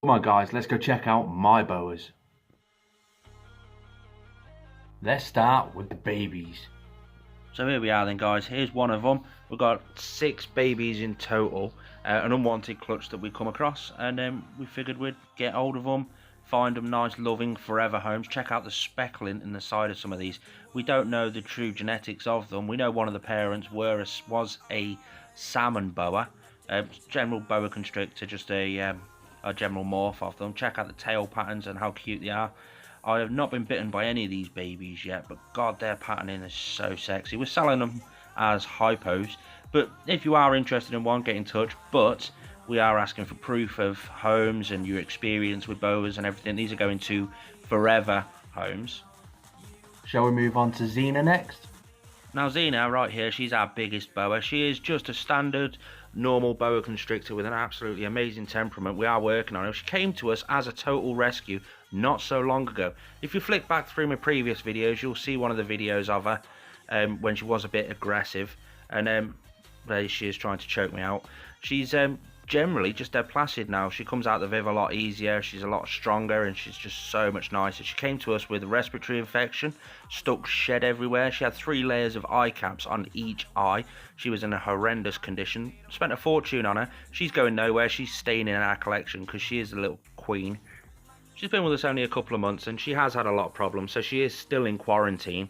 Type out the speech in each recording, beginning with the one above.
Come on guys, let's go check out my boas. Let's start with the babies. So here we are then guys, here's one of them. We've got 6 babies in total, an unwanted clutch that we come across, and we figured we'd get hold of them, find them nice loving forever homes. Check out the speckling in the side of some of these. We don't know the true genetics of them. We know one of the parents was a salmon boa, general boa constrictor, just a general morph of them. Check out the tail patterns and how cute they are. I have not been bitten by any of these babies yet, but god, their patterning is so sexy. We're selling them as hypos, but if you are interested in one, get in touch. But we are asking for proof of homes and your experience with boas and everything. These are going to forever homes. Shall we move on to Xena next? Now Xena right here, she's our biggest boa. She is just a standard normal boa constrictor with an absolutely amazing temperament. We are working on her. She came to us as a total rescue not so long ago. If you flick back through my previous videos, you'll see one of the videos of her when she was a bit aggressive, and there she is trying to choke me out. She's generally just dead placid now. She comes out the viv a lot easier, she's a lot stronger, and she's just so much nicer. She came to us with a respiratory infection, stuck shed everywhere. She had 3 layers of eye caps on each eye. She was in a horrendous condition. Spent a fortune on her. She's going nowhere. She's staying in our collection because she is a little queen. She's been with us only a couple of months and she has had a lot of problems, so she is still in quarantine,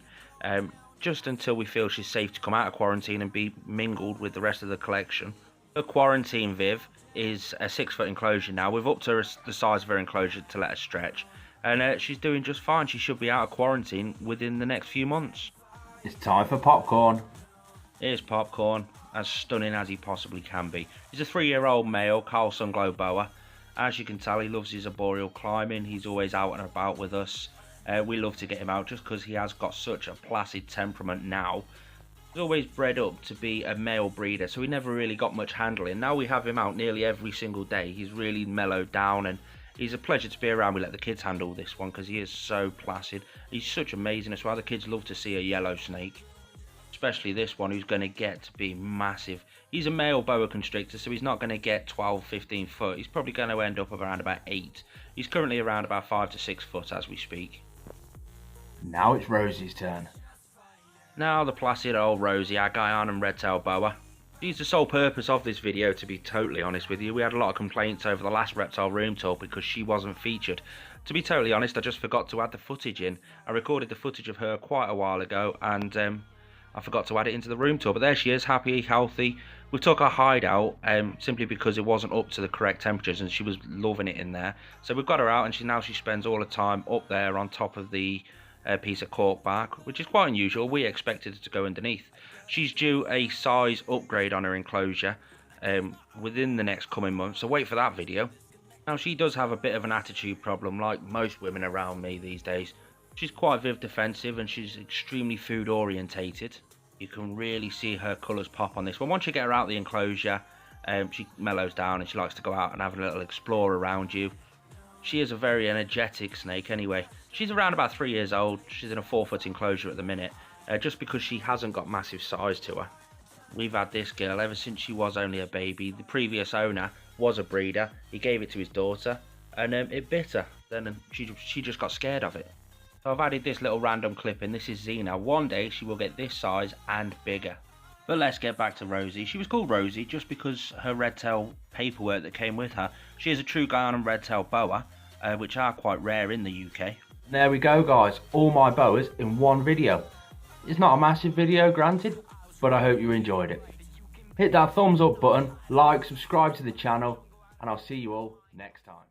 just until we feel she's safe to come out of quarantine and be mingled with the rest of the collection. Her quarantine viv is a 6-foot enclosure now. We've upped her the size of her enclosure to let her stretch, and she's doing just fine. She should be out of quarantine within the next few months. It's time for popcorn. Here's Popcorn, as stunning as he possibly can be. He's a 3-year-old male kahl sunglow boa. As you can tell, he loves his arboreal climbing. He's always out and about with us. We love to get him out just because he has got such a placid temperament now. He's always bred up to be a male breeder, so he never really got much handling. Now we have him out nearly every single day. He's really mellowed down and he's a pleasure to be around. We let the kids handle this one because he is so placid. He's such amazing as well. The kids love to see a yellow snake, especially this one, who's going to get to be massive. He's a male boa constrictor, so he's not going to get 12-15 foot. He's probably going to end up around about 8. He's currently around about 5 to 6 foot as we speak. Now it's Rosie's turn. Now the placid old Rosie, our Guianan red-tailed boa. She's the sole purpose of this video, to be totally honest with you. We had a lot of complaints over the last reptile room tour because she wasn't featured. To be totally honest, I just forgot to add the footage in. I recorded the footage of her quite a while ago, and I forgot to add it into the room tour. But there she is, happy, healthy. We took her hide out simply because it wasn't up to the correct temperatures and she was loving it in there. So we've got her out, and she spends all the time up there on top of the piece of cork bark, which is quite unusual. We expected her to go underneath. She's due a size upgrade on her enclosure within the next coming months, so wait for that video. Now she does have a bit of an attitude problem, like most women around me these days. She's quite viv defensive and she's extremely food orientated. You can really see her colours pop on this one. Once you get her out of the enclosure, she mellows down and she likes to go out and have a little explore around you. She is a very energetic snake anyway. She's around about 3 years old. She's in a 4-foot enclosure at the minute, just because she hasn't got massive size to her. We've had this girl ever since she was only a baby. The previous owner was a breeder. He gave it to his daughter and it bit her. Then she just got scared of it. So I've added this little random clip in. This is Xena. One day she will get this size and bigger. But let's get back to Rosie. She was called Rosie just because her red tail paperwork that came with her. She is a true Guianan red tail boa, which are quite rare in the UK. There we go guys, all my boas in one video. It's not a massive video, granted, but I hope you enjoyed it. Hit that thumbs up button, like, subscribe to the channel, and I'll see you all next time.